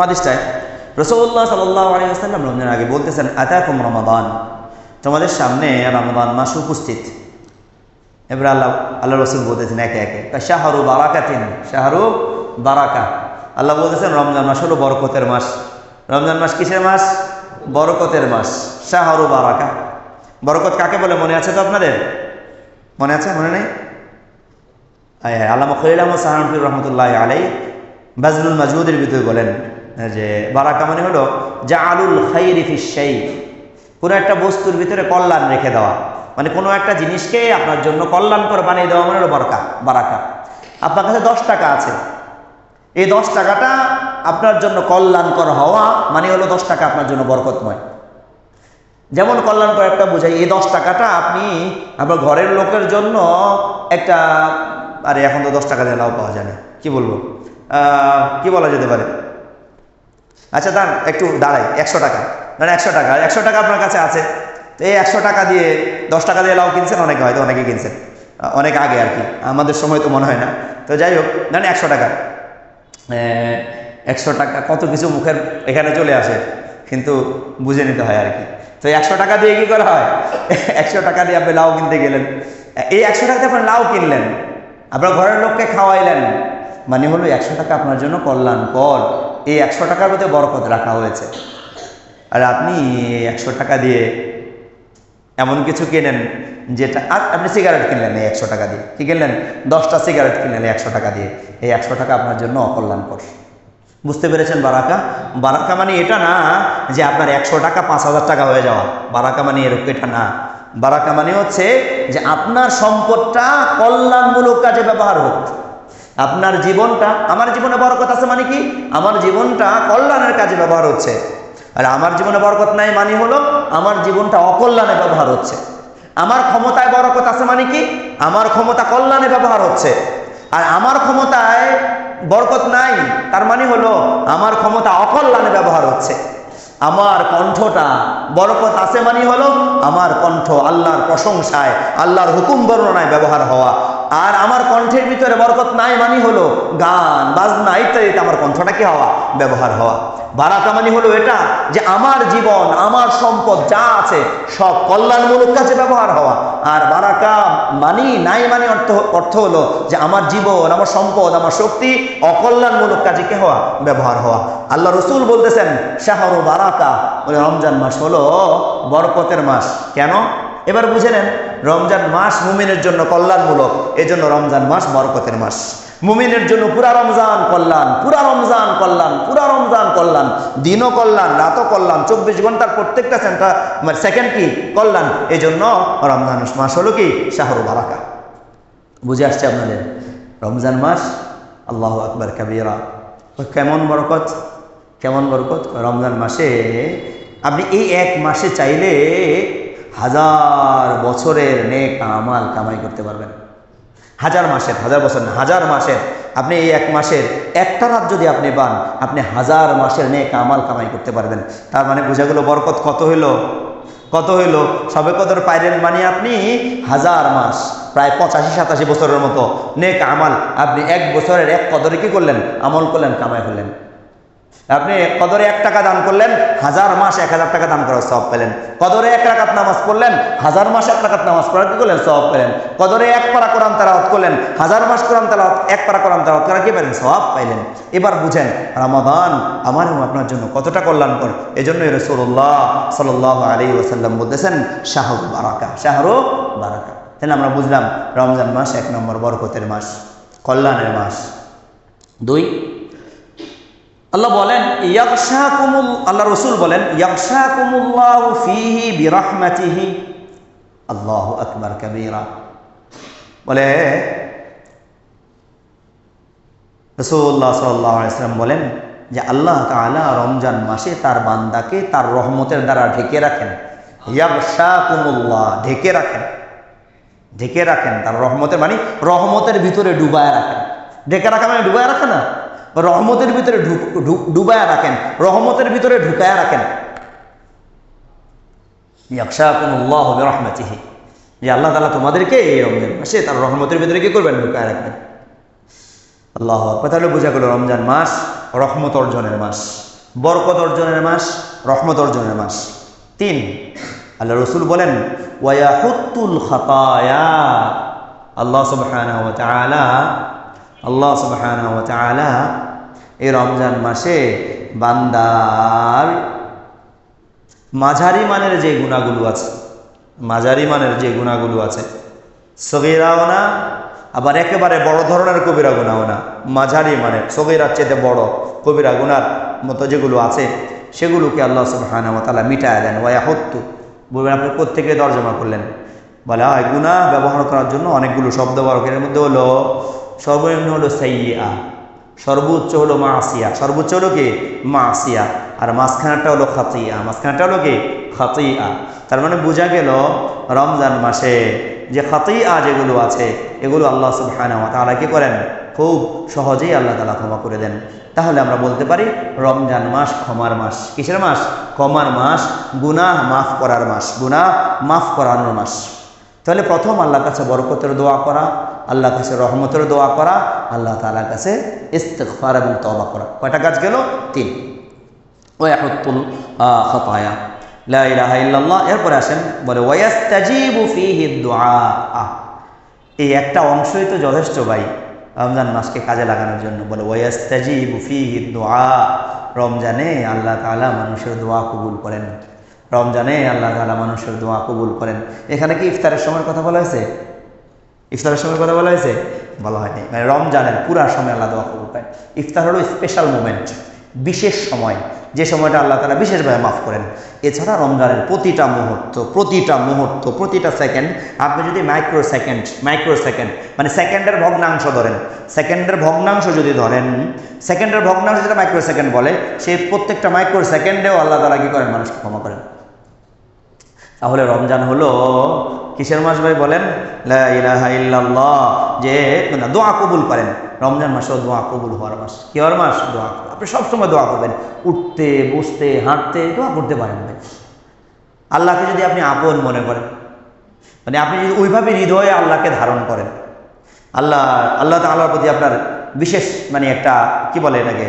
হাদিসটায় রাসূলুল্লাহ সাল্লাল্লাহু আলাইহি ওয়াসাল্লাম রমজানের আগে বলতেছেন, আতাকুম রমাদান, তোমাদের সামনে রমাদান মাস উপস্থিত। এবার আল্লাহ রাসূল বলতেছেন একে একে, শাহরু বারাকাতিন, শাহরু বারাকা। আল্লাহ বলতেছেন রমজান মাস হলো বরকতের মাস। রমজান মাস কিসের মাস? বরকতের মাস। শাহরু বারাকা, বরকত কাকে বলে মনে আছে তো আপনাদের? মনে আছে? মনে নেই? আল্লামা খলিল আহমদ সাহারনপুর রহমতুল্লাহ আলাইহি বাজলুল মাজুদের ভিতরে বলেন যে বারাকা মানে হলো জাআলুল খাইরি ফিশ শাই, কোনো একটা বস্তুর ভিতরে কল্যাণ রেখে দেওয়া, মানে কোনো একটা জিনিসকে আপনার জন্য কল্যাণকর বানিয়ে দেওয়া মানে হলো বারাকা। আপনার কাছে 10 টাকা আছে, এই 10 টাকাটা আপনার জন্য কল্যাণকর হওয়া মানে হলো 10 টাকা আপনার জন্য বরকতময়। যেমন কল্যাণকর একটা বোঝাই, এই 10 টাকাটা আপনি আপনার ঘরের লোকের জন্য একটা, আরে এখন তো 10 টাকা দিয়ে লাভ পাওয়া যায় না, কি বলবো, কি বলা যেতে পারে, আচ্ছা দাঁড়ান একটু দাঁড়াই, 100 টাকা, মানে 100 টাকা আপনার কাছে আছে, এই 100 টাকা দিয়ে 10 টাকা দিয়ে লাউ কিনছেন, অনেকে হয়তো অনেকে কিনছেন অনেক আগে আর কি, আমাদের সময় তো মনে হয় না। তো যাই হোক, মানে 100 টাকা, 100 টাকা কত কিছু মুখের এখানে চলে আসে, কিন্তু বুঝে নিতে হয় আর কি। তো 100 টাকা দিয়ে কি করা হয়? 100 টাকা দিয়ে আপনি লাউ কিনতে গেলেন, এই 100 টাকাতে আপনি লাউ কিনলেন, আপনার ঘরের লোককে খাওয়াইলেন, মানে হলো 100 টাকা আপনার জন্য কল্যাণকর। এই 100 টাকার মধ্যে বরকত রাখা হয়েছে। আর আপনি 100 টাকা দিয়ে এমন কিছু কেনেন যেটা, আপনি সিগারেট কিনলেন এই 100 টাকা দিয়ে, কি কিনলেন? 10টা সিগারেট কিনলেন 100 টাকা দিয়ে, এই 100 টাকা আপনার জন্য অকল্যাণকর। বুঝতে পেরেছেন? বারাকা মানে এটা না যে আপনার 100 টাকা 5000 টাকা হয়ে যাওয়া, বারাকা মানে এরকম এটা না। বারাকা মানে হচ্ছে যে আপনার সম্পদটা কল্যাণমূলক কাজে ব্যবহার হোক। আপনার জীবনটা, আমার জীবনে বরকত আছে মানে কি, আমার জীবনটা কল্যাণের কাজে ব্যবহার হচ্ছে। আর আমার জীবনে বরকত নাই মানে হলো আমার জীবনটা অকল্যাণে ব্যবহার হচ্ছে। আমার ক্ষমতায় বরকত আছে মানে কি, আমার ক্ষমতা কল্যাণে ব্যবহার হচ্ছে। আর আমার ক্ষমতায় বরকত নাই তার মানে হলো আমার ক্ষমতা অকল্যাণে ব্যবহার হচ্ছে। আমার কণ্ঠটা বরকত আছে মানে হলো আমার কণ্ঠ আল্লাহর প্রশংসায়, আল্লাহর হুকুম বর্ণনায় ব্যবহার হওয়া। আর আমার কণ্ঠের ভিতরে বরকত নাই মানে হলো গান বাজনা ইত্যাদিতে আমার কণ্ঠটা কি হওয়া? ব্যবহার হওয়া। বারাকা মানে হলো এটা যে আমার জীবন, আমার সম্পদ যা আছে সব কল্যাণমূলক কাজে ব্যবহার হওয়া। আর বারাকা মানি নাই মানে অর্থ হলো যে আমার জীবন, আমার সম্পদ, আমার শক্তি অকল্যাণমূলক কাজে কি হওয়া? ব্যবহার হওয়া। আল্লাহ রসুল বলতেছেন শাহরু বারাকা, বলে রমজান মাস হলো বরকতের মাস। কেন? এবার বুঝে নেন, রমজান মাস মুমিনের জন্য কল্যাণমূলক, এজন্য রমজান মাস বরকতের মাস। মুমিনের জন্য পুরা রমজান কল্যাণ, পুরা রমজান কল্যাণ, পুরা রমজান কল্যাণ, দিনও কল্যাণ, রাতও কল্যাণ, 24 ঘন্টার প্রত্যেকটা সেকেন্ড কি কল্যাণ। এই জন্য রমজান মাস হলো কি শাহরু বারাকা। বুঝে আসছে আপনাদের? রমজান মাস আল্লাহু আকবার কাবীরা, কেমন বরকত, কেমন বরকত। রমজান মাসে আপনি এই এক মাসে চাইলে 1000 বছরের নেক আমাল কামাই করতে পারবেন। 1000 মাসের, 1000 বছর না, 1000 মাসের, আপনি এই এক মাসের একটা রাত যদি আপনি পান, আপনি 1000 মাসের নেক আমাল কামাই করতে পারবেন। তার মানে বোঝা গেল বরকত কত হইলো, কত হইলো। সবে কদর পাইলেন মানে আপনি 1000 মাস, প্রায় 85-87 বছরের মতো নেক আমাল আপনি এক বছরের এক কদরে কি করলেন? আমল করলেন, কামাই করলেন। আপনি কদরে 1 টাকা দান করলেন, 1000 মাস 1000 টাকা দান করার সওয়াব পেলেন। কদরে 1 রাকাত নামাজ পড়লেন, 1000 মাস 1 রাকাত নামাজ পড়ার কি করলেন? সওয়াব পেলেন। কদরে 1 পারা কোরআন তেলাওয়াত করলেন, 1000 মাস কোরআন তেলাওয়াত, 1 পারা কোরআন তেলাওয়াত করার কি পেলেন? সওয়াব পাইলেন। এবার বুঝেন রমাদান আমার এবং আপনার জন্য কতটা কল্যাণকর। এজন্যই রাসূলুল্লাহ সাল্লাল্লাহু আলাইহি ওয়াসাল্লাম বলতেছেন শাহরু বারাকা, শাহরু বারাকা। তাহলে আমরা বুঝলাম রমজান মাস 1 নম্বর বরকতের মাস, কল্যাণের মাস। 2, আল্লাহ বলেন আল্লাহ রসুল বলেন ইয়াগশাকুমুল্লাহু ফীহি বিরাহমাতিহি, আল্লাহু আকবার কাবীরা। বলে রাসূলুল্লাহ সাল্লাল্লাহু আলাইহি ওয়াসাল্লাম বলেন যে আল্লাহ তাআলা রমজান মাসে তার বান্দাকে তার রহমতের দ্বারা ঢেকে রাখেন। ইয়াগশাকুমুল্লাহ, ঢেকে রাখেন, ঢেকে রাখেন তার রহমতের, মানে রহমতের ভিতরে ডুবায় রাখেন। ঢেকে রাখা মানে ডুবায় রাখে না, রহমতের ভিতরে ডুবায়া রাখেন, রহমতের ভিতরে ঢুকায়া রাখেন। ইয়াগশাকুমুল্লাহু বিরাহমাতিহি, যে আল্লাহ তাআলা তোমাদেরকে এই রমজান মাসে তার রহমতের ভিতরে কি করবেন? ঢুকায়া রাখবেন। আল্লাহু আকবার। তাহলে বোঝা গেল রমজান মাস রহমত অর্জনের মাস। বরকত অর্জনের মাস, রহমত অর্জনের মাস। 3, আল্লাহ রসুল বলেন ওয়ায়াহুত্তুল খাতায়া, আল্লাহ সুবহানাহু ওয়া তাআলা এই রমজান মাসে বান্দার মাঝারি মানের যে গুনাহগুলো আছে, মাঝারি মানের যে গুনাহগুলো আছে, সগীরাও না আবার একেবারে বড় ধরনের কবিরা গুনাহও না, মাঝারি মানের, সগীরার চেয়ে বড় কবিরা গুনার মতো যেগুলো আছে সেগুলোকে আল্লাহ সুবহানাহু ওয়া তাআলা মিটায় দেন। ওয়ায়াহুত্তু বলবেন আপনি কোত্থেকে তর্জমা করলেন? বলে হয় গুনাহ ব্যবহার করার জন্য অনেকগুলো শব্দ ব্যবহারের মধ্যে হলো সর্বনিম্ন হলো সাইয়্যা, সর্বোচ্চ হলো মাসিয়া, সর্বোচ্চ হলো কি মাসিয়া, আর মাঝখানেরটা হলো খাতিয়া, মাঝখানেরটা হলো কি খাতিয়া। তার মানে বোঝা গেল রমজান মাসে যে খাতিয়া যেগুলো আছে এগুলো আল্লাহ সুবহানাহু ওয়া তাআলা কি করেন? খুব সহজেই আল্লাহ তাআলা ক্ষমা করে দেন। তাহলে আমরা বলতে পারি রমজান মাস ক্ষমার মাস। কিসের মাস? ক্ষমার মাস, গুনাহ মাফ করার মাস, গুনাহ মাফ করানোর মাস। তাহলে প্রথম আল্লাহর কাছে বরকতের দোয়া করা, আল্লাহর কাছে রহমতের দোয়া করা, আল্লাহ তাআলার কাছে ইস্তিগফার এবং তওবা করা। কয়টা কাজ গেল? 3। ওয়ায়াহুত্তুল খাতায়া, লা ইলাহা ইল্লাল্লাহ। এরপরে আসেন বলে ওয়ায়াস্তাজিবু ফীহি দুআ। এই একটা অংশই তো যথেষ্ট ভাই রমজান মাসকে কাজে লাগানোর জন্য। বলে ওয়ায়াস্তাজিবু ফীহি দুআ, রমজানে আল্লাহ তাআলা মানুষের দোয়া কবুল করেন, রমজানে আল্লাহ তাআলা মানুষের দোয়া কবুল করেন। এখানে কি ইফতারের সময়ের কথা বলা হয়েছে? ইফতারের সময়ের কথা বলা হয়েছে? বলা হয়নি। মানে রমজানের পুরা সময় আল্লাহ দোয়া কবুল করেন। ইফতার হলো স্পেশাল মোমেন্ট, বিশেষ সময়, যে সময়টা আল্লাহ তাআলা বিশেষভাবে মাফ করেন। এছাড়া রমজানের প্রতিটা মুহূর্ত, প্রতিটা সেকেন্ড, আপনি যদি মাইক্রো সেকেন্ড মানে সেকেন্ডের ভগ্নাংশ ধরেন, সেকেন্ডের ভগ্নাংশ যদি ধরেন, সেকেন্ডের ভগ্নাংশ যেটা মাইক্রো সেকেন্ড বলে, সেই প্রত্যেকটা মাইক্রো সেকেন্ডেও আল্লাহ তাআলা কি করেন? মানুষকে ক্ষমা করেন। তাহলে রমজান হলো কিসের মাস ভাই বলেন? লা ইলাহা ইল্লাল্লাহ, যে দোয়া কবুল করেন। রমজান মাসেও দোয়া কবুল হওয়ার মাস। কি হওয়ার মাস? দোয়া। আপনি সবসময় দোয়া করবেন, উঠতে বসতে হাঁটতে দোয়া করতে পারেন ভাই। আল্লাহকে যদি আপনি আপন মনে করেন, মানে আপনি যদি ওইভাবে হৃদয়ে আল্লাহকে ধারণ করেন, আল্লাহ তাআলার প্রতি আপনার বিশেষ মানে একটা কি বলে এটাকে,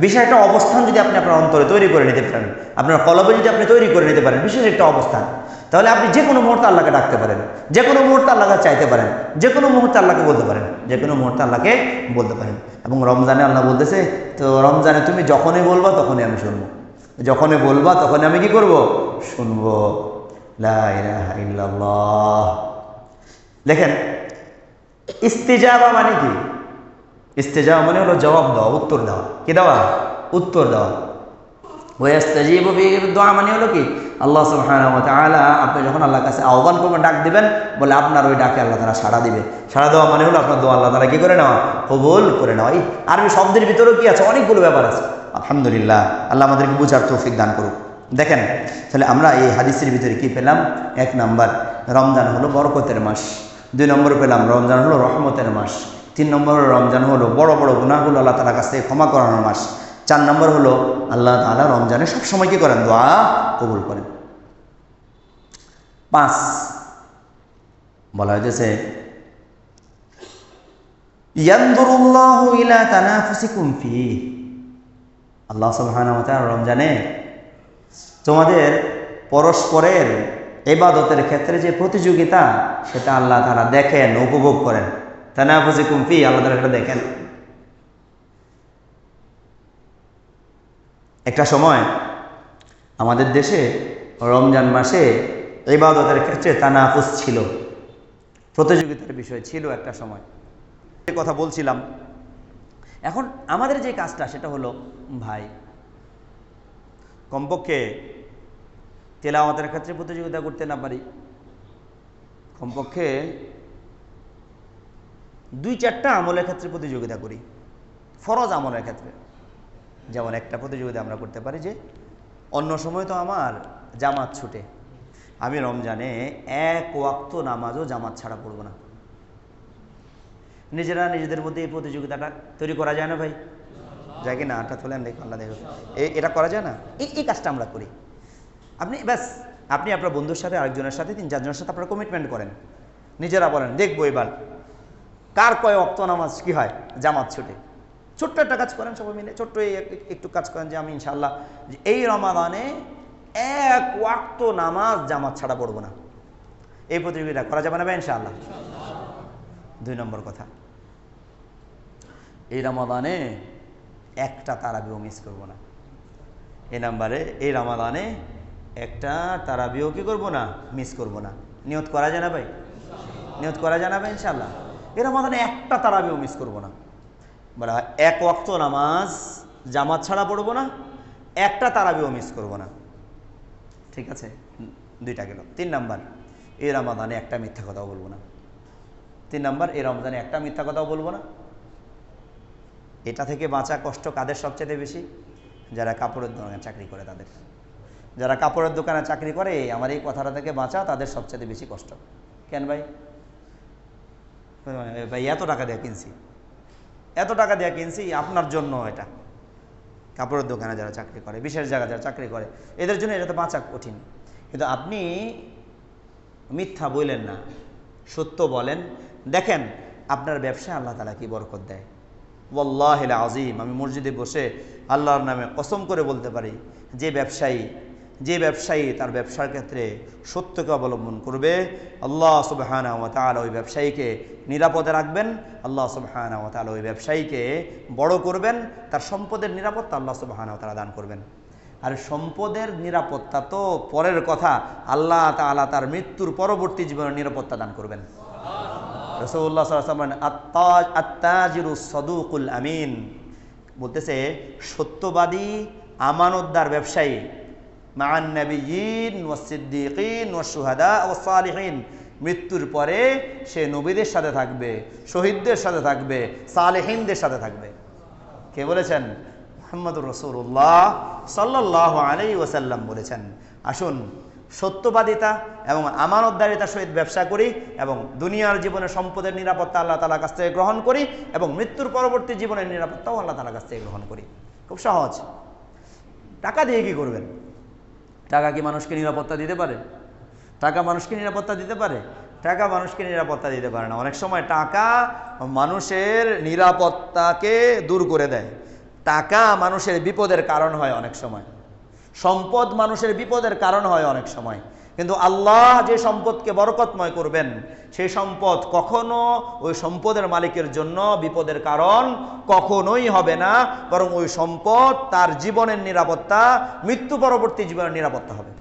বিশেষ একটা অবস্থান যদি আপনি আপনার অন্তরে তৈরি করে নিতে পারেন, আপনার কলবে যদি আপনি তৈরি করে নিতে পারেন বিশেষ একটা অবস্থান, তাহলে আপনি যে কোনো মুহূর্তে আল্লাহকে ডাকতে পারেন, যে কোনো মুহূর্তে আল্লাহকে চাইতে পারেন, যে কোনো মুহূর্তে আল্লাহকে বলতে পারেন, যে কোনো মুহূর্তে আল্লাহকে বলতে পারেন। এবং রমজানে আল্লাহ বলতেছে, তো রমজানে তুমি যখনই বলবা তখনই আমি শুনবো, যখনই বলবা তখনই আমি কি করব? শুনবো। লা ইলাহা ইল্লাল্লাহ। দেখেন ইস্তিজাবা মানে কি? ইস্তিজাবা মানে হলো জবাব দেওয়া, উত্তর দেওয়া। কি দেওয়া? উত্তর দেওয়া। ওয়াস্তাজিবু ফি দুআ মানে হলো কি? আল্লাহ সুবহানাহু ওয়া তাআলা আপনি যখন আল্লাহর কাছে আহ্বান করবেন, ডাক দিবেন, বলে আপনার ওই ডাকে আল্লাহ তাআলা সাড়া দিবে। সাড়া দেওয়া মানে হলো আপনার দোয়া আল্লাহ তাআলা কি করে নেওয়া? কবুল করে নেওয়া। এই আরবি শব্দের ভিতরেও কি আছে? অনেকগুলো ব্যাপার আছে। আলহামদুলিল্লাহ, আল্লাহ আমাদেরকে বুঝার তৌফিক দান করুক। দেখেন তাহলে আমরা এই হাদিসের ভিতরে কি পেলাম? 1 নাম্বার, রমজান হলো বরকতের মাস। 2 নম্বর পেলাম রমজান হলো রহমতের মাস। 3 নম্বর রমজান হলো বড় বড় গুনাহগুলো আল্লাহ তাআলার কাছ থেকে ক্ষমা করানোর মাস। 4 নম্বর হলো আল্লাহ তাআলা রমজানে সবসময় কি করেন? দোয়া কবুল করেন। 5 বলা হয়েছে ইয়ানদুরুল্লাহু ইলা তানাফুসিকুম ফি, আল্লাহ সুবহানাহু ওয়া তাআলা রমজানে তোমাদের পরস্পরের ইবাদতের ক্ষেত্রে যে প্রতিযোগিতা, সেটা আল্লাহ তাআলা দেখেন, উপভোগ করেন। তানাফুসিকুম ফি, আল্লাহ তাআলা এটা দেখেন। একটা সময় আমাদের দেশে রমজান মাসে ইবাদতের ক্ষেত্রে তানাফুস ছিল, প্রতিযোগিতার বিষয় ছিল একটা সময়। এই কথা বলছিলাম। এখন আমাদের যে কাজটা সেটা হলো ভাই, কমপক্ষে তেলাওয়াতের ক্ষেত্রে প্রতিযোগিতা করতে না পারি, কমপক্ষে 2-4টা আমলের ক্ষেত্রে প্রতিযোগিতা করি। ফরজ আমলের ক্ষেত্রে যেমন একটা প্রতিযোগিতা আমরা করতে পারি যে অন্য সময় তো আমার জামাত ছুটে, আমি রমজানে 1 ওয়াক্ত নামাজও জামাত ছাড়া পড়ব না। নিজেরা নিজেদের মধ্যে এই প্রতিযোগিতাটা তৈরি করা যায় না ভাই? যায় কি না? আটা তোলেন, দেখো আল্লাহ দেখো, এটা করা যায় না? এই কাজটা আমরা করি। আপনি ব্যাস আপনি আপনার বন্ধুর সাথে, আরেকজনের সাথে, 3-4 জনের সাথে আপনারা কমিটমেন্ট করেন, নিজেরা বলেন দেখবো এবার কার কয় ওয়াক্ত নামাজ কি হয় জামাত ছুটে। ছোট্ট একটা কাজ করেন সবাই মিলে, ছোট্ট একটু কাজ করেন যে আমি ইনশাআল্লাহ যে এই রমাদানে এক ওয়াক্ত নামাজ জামাত ছাড়া পড়বো না। এই প্রতিযোগিতা করা যাবে না ভাই ইনশাআল্লাহ? 2 নম্বর কথা, এই রমাদানে একটা তারাবিও মিস করবো না। এই রমাদানে একটা তারাবিও কি করবো না, মিস করবো না। নিয়ত করা যায় না ভাই? নিয়ত করা যায় না ভাই ইনশাআল্লাহ? এই রমাদানে একটা তারাবিও মিস করবো না। বলা হয় এক ওয়াক্ত নামাজ জামাত ছাড়া পড়বো না, একটা তারাবিও মিস করবো না। ঠিক আছে, 2টা গেল। 3 নাম্বার, এই রমাদানে একটা মিথ্যা কথাও বলবো না। 3 নাম্বার, এই রমজানে একটা মিথ্যা কথাও বলবো না। এটা থেকে বাঁচা কষ্ট কাদের সবচেয়ে বেশি? যারা কাপড়ের দোকানে চাকরি করে তাদের। যারা কাপড়ের দোকানে চাকরি করে আমার এই কথাটা থেকে বাঁচা তাদের সবচেয়ে বেশি কষ্ট। কেন ভাই? ভাই এত টাকা দিয়ে কিনছি, এত টাকা দিয়ে কিনছি আপনার জন্য। এটা কাপড়ের দোকানে যারা চাকরি করে, বিশেষ জায়গায় যারা চাকরি করে, এদের জন্য এটাতে বাঁচা কঠিন। কিন্তু আপনি মিথ্যা বললেন না, সত্য বলেন, দেখেন আপনার ব্যবসায় আল্লাহ তাআলা কি বরকত দেয়। ওয়াল্লাহিল আযীম, আমি মসজিদে বসে আল্লাহর নামে কসম করে বলতে পারি, যে ব্যবসায়ী তার ব্যবসার ক্ষেত্রে সত্যকে অবলম্বন করবে, আল্লাহ সুবহানাহু ওয়া তাআলা ওই ব্যবসায়ীকে নিরাপদে রাখবেন। আল্লাহ সুবহানাহু ওয়া তাআলা ওই ব্যবসায়ীকে বড় করবেন। তার সম্পদের নিরাপত্তা আল্লাহ সুবহানাহু ওয়া তাআলা দান করবেন। আর সম্পদের নিরাপত্তা তো পরের কথা, আল্লাহ তাআলা তার মৃত্যুর পরবর্তী জীবনের নিরাপত্তা দান করবেন। রাসূলুল্লাহ সাল্লাল্লাহু আলাইহি ওয়াসাল্লাম আত-তাজিরুস সাদুকুল আমিন বলতেছে, সত্যবাদী আমানতদার ব্যবসায়ী মা'আন নাবিয়্যিন ওয়াস সিদ্দীকিন ওয়াস শুহাদা ওয়াস সালিহিন, মৃত্যুর পরে সে নবীদের সাথে থাকবে, শহীদদের সাথে থাকবে, সালেহিনদের সাথে থাকবে। কে বলেছেন? মুহাম্মদুর রাসূলুল্লাহ সাল্লাল্লাহু আলাইহি ওয়াসাল্লাম বলেছেন। আসুন সত্যবাদিতা এবং আমানতদারিতার সহিত ব্যবসা করি এবং দুনিয়ার জীবনে সম্পদের নিরাপত্তা আল্লাহ তাআলার কাছ থেকে গ্রহণ করি এবং মৃত্যুর পরবর্তী জীবনের নিরাপত্তাও আল্লাহ তাআলার কাছ থেকে গ্রহণ করি। খুব সহজ। টাকা দিয়ে কি করবেন? টাকা কি মানুষকে নিরাপত্তা দিতে পারে? টাকা মানুষকে নিরাপত্তা দিতে পারে? টাকা মানুষকে নিরাপত্তা দিতে পারে না। অনেক সময় টাকা মানুষের নিরাপত্তাকে দূর করে দেয়। টাকা মানুষের বিপদের কারণ হয় অনেক সময়। সম্পদ মানুষের বিপদের কারণ হয় অনেক সময়। কিন্তু আল্লাহ যে সম্পদকে বরকতময় করবেন, সেই সম্পদ কখনো ওই সম্পদের মালিকের জন্য বিপদের কারণ কখনোই হবে না, বরং ওই সম্পদ তার জীবনের নিরাপত্তা, মৃত্যু পরবর্তী জীবনের নিরাপত্তা হবে।